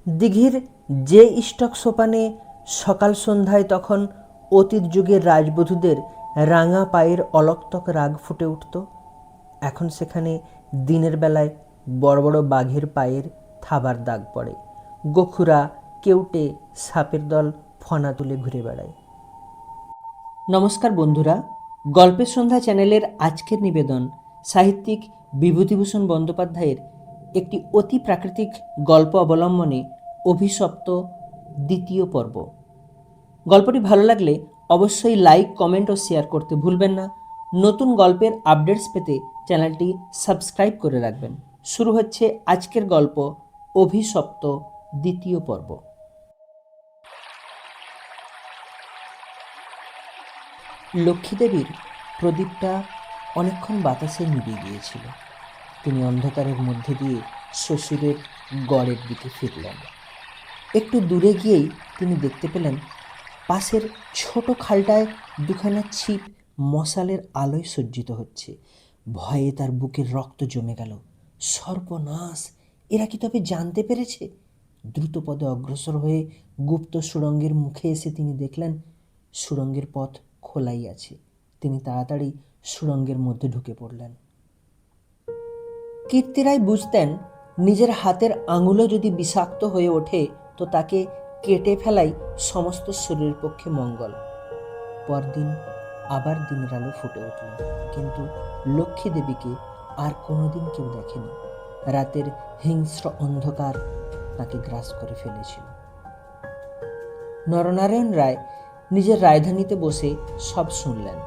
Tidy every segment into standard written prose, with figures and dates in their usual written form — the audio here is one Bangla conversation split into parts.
দিঘির যে স্টক সোপানে সকাল সন্ধ্যায় তখন অতীত যুগের রাজবধূদের রাঙা পায়ের অলক্তক রাগ ফুটে উঠত, এখন সেখানে দিনের বেলায় বড় বড় বাঘের পায়ের থাবার দাগ পড়ে। গোখুরা, কেউটে, সাপের দল ফনা তুলে ঘুরে বেড়ায়। নমস্কার বন্ধুরা, গল্পের সন্ধ্যা চ্যানেলের আজকের নিবেদন সাহিত্যিক বিভূতিভূষণ বন্দ্যোপাধ্যায়ের একটি অতি প্রাকৃতিক গল্প অবলম্বনে অভিশপ্ত দ্বিতীয় পর্ব। গল্পটি ভালো লাগলে অবশ্যই লাইক, কমেন্ট ও শেয়ার করতে ভুলবেন না। নতুন গল্পের আপডেটস পেতে চ্যানেলটি সাবস্ক্রাইব করে রাখবেন। শুরু হচ্ছে আজকের গল্প অভিশপ্ত দ্বিতীয় পর্ব। লক্ষ্মীদেবীর প্রদীপটা অনেকক্ষণ বাতাসে নিভে গিয়েছিল। তিনি অন্ধকারের মধ্যে দিয়ে শ্বশুরের গড়ের দিকে ফিরলেন। একটু দূরে গিয়েই তিনি দেখতে পেলেন পাশের ছোট খালটায় দুখানা ছিপ মশালের আলোয় সজ্জিত হচ্ছে। ভয়ে তার বুকের রক্ত জমে গেল। সর্বনাশ! এরা কি তবে জানতে পেরেছে? দ্রুতপদে অগ্রসর হয়ে গুপ্ত সুড়ঙ্গের মুখে এসে তিনি দেখলেন সুড়ঙ্গের পথ খোলাই আছে। তিনি তাড়াতাড়ি সুড়ঙ্গের মধ্যে ঢুকে পড়লেন। কীর্তিরায় বুঝতেন নিজের হাতের আঙুলও যদি বিষাক্ত হয়ে ওঠে তো তাকে কেটে ফেলাই সমস্ত শরীরের পক্ষে মঙ্গল। পরদিন আবার দিনের আলো ফুটে উঠল, কিন্তু লক্ষ্মী দেবীকে আর কোনোদিন কেউ দেখেনি। রাতের হিংস্র অন্ধকার তাকে গ্রাস করে ফেলেছিল। নরনারায়ণ রায় নিজের রাজধানীতে বসে সব শুনলেন।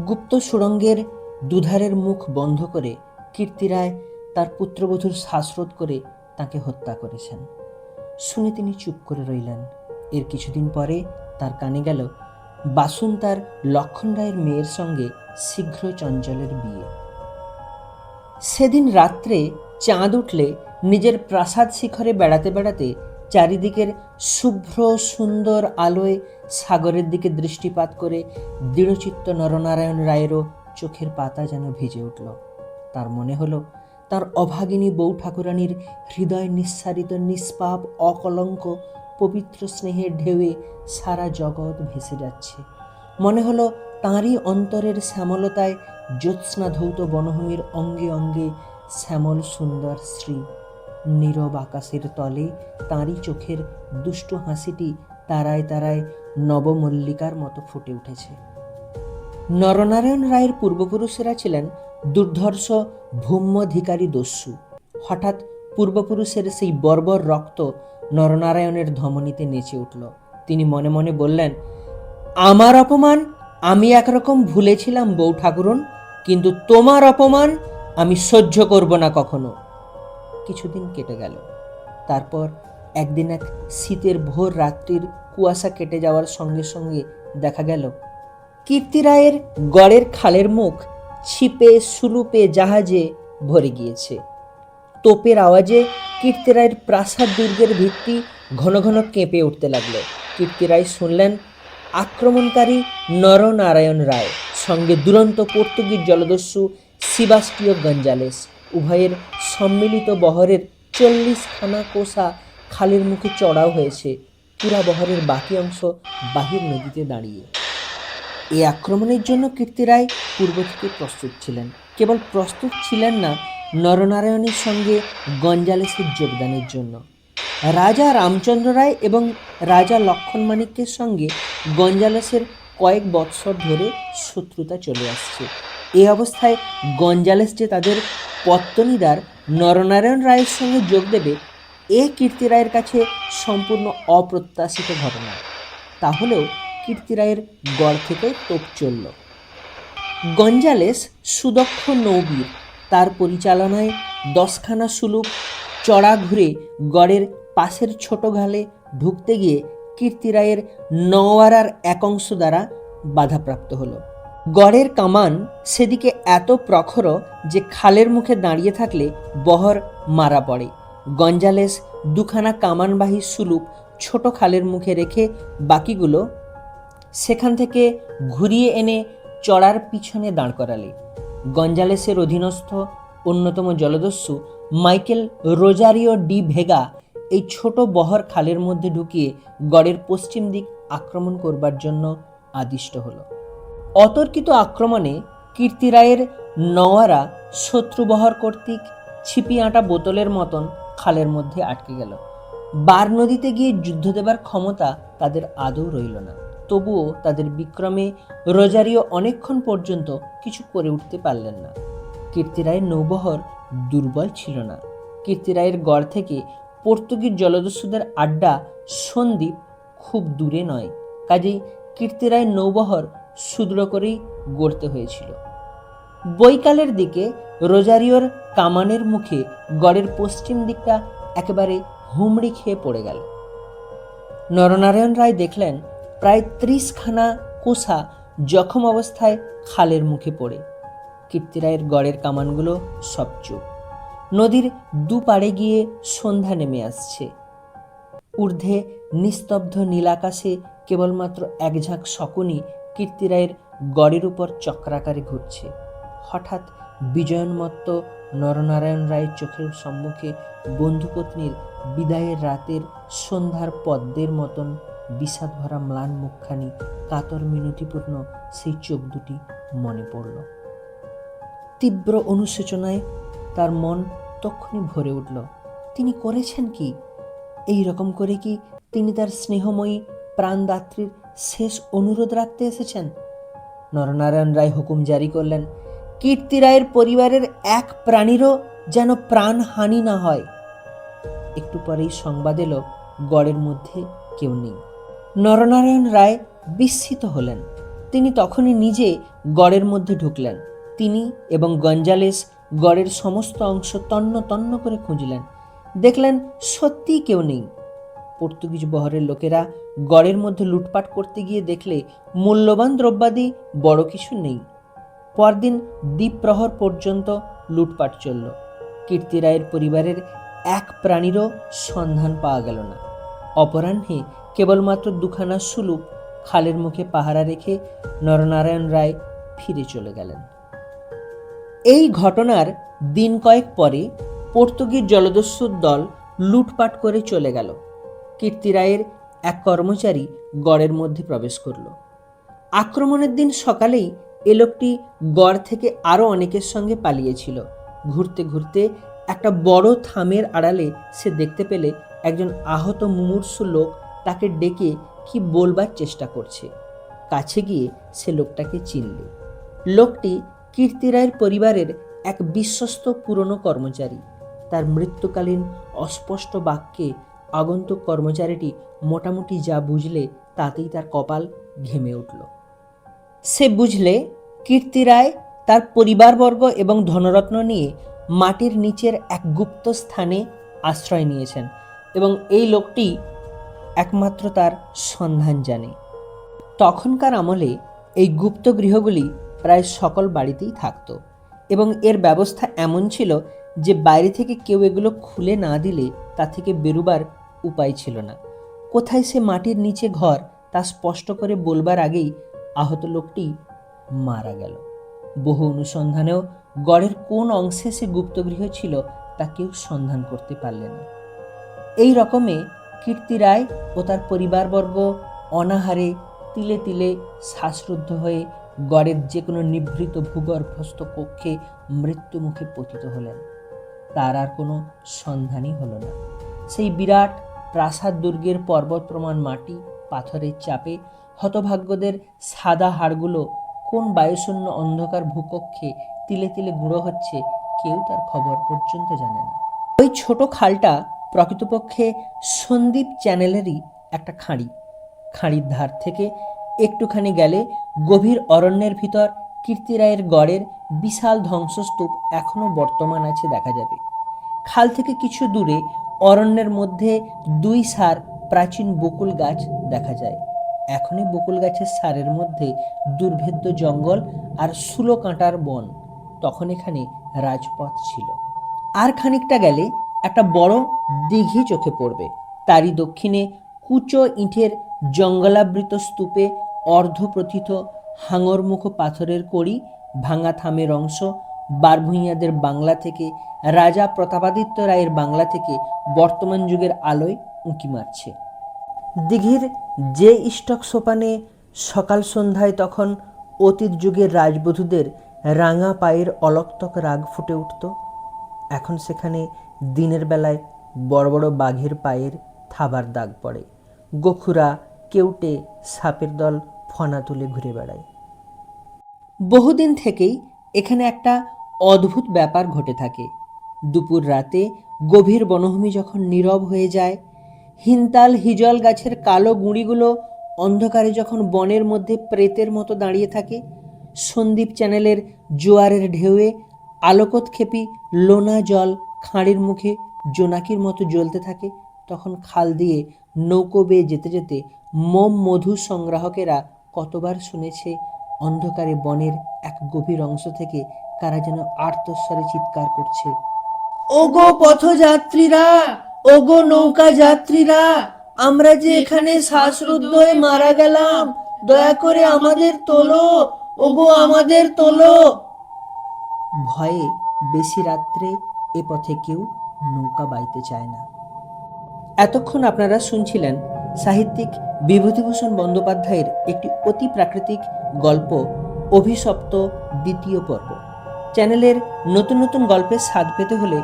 গুপ্ত সুড়ঙ্গের দুধারের মুখ বন্ধ করে কীর্তিরায় তার পুত্রবধূর শ্বাসরোধ করে তাকে হত্যা করেছেন। শুনে তিনি চুপ করে রইলেন। এর কিছুদিন পরে তার কানে গেল বাসুন তার লক্ষণ রায়ের মেয়ের সঙ্গে শীঘ্র চঞ্চলের বিয়ে। সেদিন রাত্রে চাঁদ উঠলে নিজের প্রাসাদ শিখরে বেড়াতে বেড়াতে চারিদিকের শুভ্র সুন্দর আলোয় সাগরের দিকে দৃষ্টিপাত করে দৃঢ়চিত্ত নরনারায়ণ রায়েরও চোখের পাতা যেন ভিজে উঠল। তার মনে হলো তার অভাগিনী বউ ঠাকুরানীর হৃদয় নিঃসারিত নিষ্পাপ অকলঙ্ক পবিত্র স্নেহের ঢেউয়ে সারা জগৎ ভেসে যাচ্ছে। মনে হলো তাঁরই অন্তরের শ্যামলতায় জ্যোৎস্না ধৌত বনভূমির অঙ্গে অঙ্গে শ্যামল সুন্দর শ্রী। নীরব আকাশের তলে তাঁরই চোখের দুষ্টু হাসিটি তারায় তারায় নবমল্লিকার মতো ফুটে উঠেছে। নরনারায়ণ রায়ের পূর্বপুরুষেরা ছিলেন দুর্ধর্ষ ভূম্যধিকারী দস্যু। হঠাৎ পূর্বপুরুষের সেই বর্বর রক্ত নরনারায়ণের ধমনীতে নেচে উঠল। তিনি মনে মনে বললেন, আমার অপমান আমি একরকম ভুলেছিলাম বউ ঠাকুরন, কিন্তু তোমার অপমান আমি সহ্য করব না কখনো। কিছুদিন কেটে গেল। তারপর একদিন এক শীতের ভোর রাত্রির কুয়াশা কেটে যাওয়ার সঙ্গে সঙ্গে দেখা গেল কীর্তিরায়ের গড়ের খালের মুখ ছিপে, সুলুপে, জাহাজে ভরে গিয়েছে। তোপের আওয়াজে কীর্তিরায়ের প্রাসাদ দুর্গের ভিত্তি ঘন ঘন কেঁপে উঠতে লাগলো। কীর্তিরায় শুনলেন আক্রমণকারী নরনারায়ণ রায়, সঙ্গে দুরন্ত পর্তুগিজ জলদস্যু সিবাস্টিও গঞ্জালেস, উভয়ের সম্মিলিত বহরের 40খানা কোষা খালের মুখে চড়াও হয়েছে। পুরা বহরের বাকি অংশ বাহির নদীতে দাঁড়িয়ে। এই আক্রমণের জন্য কীর্তিরায় পূর্ব থেকে প্রস্তুত ছিলেন। কেবল প্রস্তুত ছিলেন না, নরনারায়ণের সঙ্গে গঞ্জালেসের যোগদানের জন্য। রাজা রামচন্দ্র রায় এবং রাজা লক্ষণ মাণিক্যের সঙ্গে গঞ্জালেসের কয়েক বৎসর ধরে শত্রুতা চলে আসছে। এই অবস্থায় গঞ্জালেস যে তাদের পত্তনিদার নরনারায়ণ রায়ের সঙ্গে যোগ দেবে, এ কীর্তিরায়ের কাছে সম্পূর্ণ অপ্রত্যাশিত ঘটনা। তাহলেও কীর্তিরায়ের গড় থেকে তোপ চলল। গঞ্জালেস সুদক্ষ নৌবীর। তার পরিচালনায় 10খানা সুলুপ চড়া ঘুরে গড়ের পাশের ছোট ঘালে ঢুকতে গিয়ে কীর্তিরায়ের নওয়ারার এক অংশ দ্বারা বাধাপ্রাপ্ত হলো। গড়ের কামান সেদিকে এত প্রখর যে খালের মুখে দাঁড়িয়ে থাকলে বহর মারা পড়ে। গঞ্জালেস দুখানা কামানবাহী সুলুপ ছোট খালের মুখে রেখে বাকিগুলো সেখান থেকে ঘুরিয়ে এনে চড়ার পিছনে দাঁড় করালে। গঞ্জালেসের অধীনস্থ অন্যতম জলদস্যু মাইকেল রোজারিও ডি ভেগা এই ছোট বহর খালের মধ্যে ঢুকিয়ে গড়ের পশ্চিম দিক আক্রমণ করবার জন্য আদিষ্ট হল। অতর্কিত আক্রমণে কীর্তিরায়ের নওয়ারা শত্রুবহর কর্তৃক ছিপি আঁটা বোতলের মতন খালের মধ্যে আটকে গেল। বার নদীতে গিয়ে যুদ্ধ দেবার ক্ষমতা তাদের আদৌ রইল না। তবুও তাদের বিক্রমে রোজারিও অনেকক্ষণ পর্যন্ত কিছু করে উঠতে পারলেন না। কীর্তিরায়ের নৌবহর দুর্বল ছিল না। কীর্তিরায়ের গড় থেকে পর্তুগিজ জলদস্যুদের আড্ডা সন্দ্বীপ খুব দূরে নয়, কাজেই কীর্তিরায়ের নৌবহর সুদৃঢ় করেই গড়তে হয়েছিল। বৈকালের দিকে রোজারিওর কামানের মুখে গড়ের পশ্চিম দিকটা একেবারে হুমড়ি খেয়ে পড়ে গেল। নরনারায়ণ রায় দেখলেন প্রায় 30খানা কোষা জখম অবস্থায় খালের মুখে পড়ে। কীর্তিরায়ের গড়ের কামানগুলো সব চুপ। নদীর দুপাড়ে গিয়ে সন্ধ্যা নেমে আসছে। ঊর্ধ্বে নিস্তব্ধ নীলাকাশে কেবলমাত্র এক ঝাঁক শকুনি কীর্তিরায়ের গড়ের উপর চক্রাকারে ঘুরছে। হঠাৎ বিজয়োন্মত্ত নরনারায়ণ রায়ের চোখের সম্মুখে বন্ধুপত্নীর বিদায়ের রাতের সন্ধ্যার পদ্মের মতন বিষাদ ভরা ম্লান মুখখানি, কাতর মিনতিপূর্ণ সেই চোখ দুটি মনে পড়ল। তীব্র অনুশোচনায় তার মন তক্ষুনি ভরে উঠল। তিনি করেছেন কি? এই রকম করে কি তিনি তার স্নেহময়ী প্রাণদাত্রীর শেষ অনুরোধ রাখতে এসেছেন? নরনারায়ণ রায় হুকুম জারি করলেন, কীর্তিরায়ের পরিবারের এক প্রাণীরও যেন প্রাণহানি না হয়। একটু পরেই সংবাদ এলো গড়ের মধ্যে কেউ নেই। নরনারায়ণ রায় বিস্মিত হলেন। তিনি তখনই নিজে গড়ের মধ্যে ঢুকলেন। তিনি এবং গঞ্জালেস গড়ের সমস্ত অংশ তন্ন তন্ন করে খুঁজলেন। দেখলেন সত্যিই কেউ নেই। পর্তুগিজ বহরের লোকেরা গড়ের মধ্যে লুটপাট করতে গিয়ে দেখলে মূল্যবান দ্রব্যাদি বড় কিছু নেই। পরদিন দ্বীপ্রহর পর্যন্ত লুটপাট চলল। কীর্তিরায়ের পরিবারের এক প্রাণীরও সন্ধান পাওয়া গেল না। অপরাহ্নে কেবলমাত্র 2খানা সুলুপ খালের মুখে পাহারা রেখে নরনারায়ণ রায় ফিরে চলে গেলেন। এই ঘটনার দিন কয়েক পরে পর্তুগিজ জলদস্যুর দল লুটপাট করে চলে গেল। কীর্তিরায়ের এক কর্মচারী গড়ের মধ্যে প্রবেশ করল। আক্রমণের দিন সকালেই এ লোকটি গড় থেকে আরও অনেকের সঙ্গে পালিয়েছিল। ঘুরতে ঘুরতে একটা বড় থামের আড়ালে সে দেখতে পেলে একজন আহত মুমূর্ষু লোক তাকে ডেকে কি বলবার চেষ্টা করছে। কাছে গিয়ে সে লোকটাকে চিনলে। লোকটি কীর্তিরায়ের পরিবারের এক বিশ্বস্ত পুরনো কর্মচারী। তার মৃত্যুকালীন অস্পষ্ট বাক্যে আগন্তুক কর্মচারীটি মোটামুটি যা বুঝলে তাতেই তার কপাল ঘেমে উঠল। সে বুঝলে কীর্তিরায় তার পরিবারবর্গ এবং ধনরত্ন নিয়ে মাটির নিচের এক গুপ্ত স্থানে আশ্রয় নিয়েছেন এবং এই লোকটি একমাত্র তার সন্ধান জানে। তখনকার আমলে এই গুপ্ত গৃহগুলি প্রায় সকল বাড়িতেই থাকত এবং এর ব্যবস্থা এমন ছিল যে বাইরে থেকে কেউ এগুলো খুলে না দিলে তা থেকে বেরোবার উপায় ছিল না। কোথায় সে মাটির নিচে ঘর তা স্পষ্ট করে বলবার আগেই আহত লোকটি মারা গেল। বহু অনুসন্ধানেও গড়ের কোন অংশে সে গুপ্তগৃহ ছিল তা কেউ সন্ধান করতে পারলে না। এই রকমে কীর্তিরায় ও তার পরিবারবর্গ অনাহারে তিলে তিলে শ্বাসরুদ্ধ হয়ে গড়ের যে কোনো নিভৃত ভূগর্ভস্থ কক্ষে মৃত্যুমুখে পতিত হলেন। তার আর কোনো সন্ধানই হলো না। সেই বিরাট প্রাসাদ দুর্গের পর্বত প্রমাণ মাটি পাথরের চাপে হতভাগ্যদের সাদা হাড়গুলো কোন বায়ুশূন্য অন্ধকার ভূকক্ষে তিলে তিলে গুঁড়ো হচ্ছে কেউ তার খবর পর্যন্ত জানে না। ওই ছোট খালটা প্রকৃতপক্ষে সন্দ্বীপ চ্যানেলেরই একটা খাঁড়ি। খাঁড়ির ধার থেকে একটুখানি গেলে গভীর অরণ্যের ভিতর কীর্তিরায়ের গড়ের বিশাল ধ্বংসস্তূপ এখনো বর্তমান আছে দেখা যাবে। খাল থেকে কিছু দূরে অরণ্যের মধ্যে 2 সার প্রাচীন বকুল গাছ দেখা যায়। এখনই বকুল গাছের সারের মধ্যে দুর্ভেদ্য জঙ্গল আর শুলো কাঁটার বন। তখন এখানে রাজপথ ছিল। আর খানিকটা গেলে একটা বড় দিঘি চোখে পড়বে। তারই দক্ষিণে কুচো ইটের জঙ্গলাবৃত স্তূপে অর্ধপ্রথিত হাঙরমুখ পাথরের কড়ি, ভাঙা থামের অংশ বারভূঁইয়াদের বাংলা থেকে, রাজা প্রতাপাদিত্য রায়ের বাংলা থেকে বর্তমান যুগের আলোয় উঁকি মারছে। দিঘির যে স্টক সোপানে সকাল সন্ধ্যায় তখন অতীত যুগের রাজবধূদের রাঙা পায়ের অলক্তক রাগ ফুটে উঠত, এখন সেখানে দিনের বেলায় বড় বড় বাঘের পায়ের থাবার দাগ পড়ে। গোখুরা, কেউটে, সাপের দল ফনা তুলে ঘুরে বেড়ায়। বহুদিন থেকেই এখানে একটা অদ্ভুত ব্যাপার ঘটে থাকে। দুপুর রাতে গভীর বনভূমি যখন নীরব হয়ে যায়, হিনতাল হিজল গাছের কালো গুঁড়িগুলো অন্ধকারে যখন বনের মধ্যে প্রেতের মতো দাঁড়িয়ে থাকে, সন্দীপ চ্যানেলের জোয়ারের ঢেউয়ে আলোকোৎক্ষেপী লোনা জল খাঁড়ির মুখে জোনাকির মতো জ্বলতে থাকে, তখন খাল দিয়ে নৌকো বেয়ে যেতে যেতে মোম মধু সংগ্রাহকেরা কতবার শুনেছে অন্ধকারে বনের এক গভীর অংশ থেকে কারা যেন আর্তস্বরে চিৎকার করছে, ওগো পথযাত্রীরা, ওগো নৌকা যাত্রীরা, আমরা যে এখানে শ্বাসরুদ্ধ হয়ে মারা গেলাম, দয়া করে আমাদের তোলো, ওগো আমাদের তোলো। ভয়ে বেশি রাত্রে এ পথে কেউ নৌকা বাইতে চায় না। এতক্ষণ আপনারা শুনছিলেন সাহিত্যিক বিভূতিভূষণ বন্দ্যোপাধ্যায়ের একটি অতি প্রাকৃতিক গল্প অভিশপ্ত দ্বিতীয় পর্ব। চ্যানেলের নতুন নতুন গল্পের স্বাদ পেতে হলে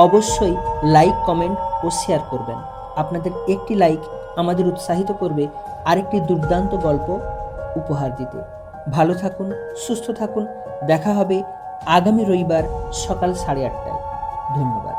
অবশ্যই লাইক, কমেন্ট ও শেয়ার করবেন। আপনাদের একটি লাইক আমাদের উৎসাহিত করবে আরেকটি দুর্দান্ত গল্প উপহার দিতে। ভালো থাকুন, সুস্থ থাকুন। দেখা হবে আগামী রবিবার সকাল 8:30টায়। ধন্যবাদ।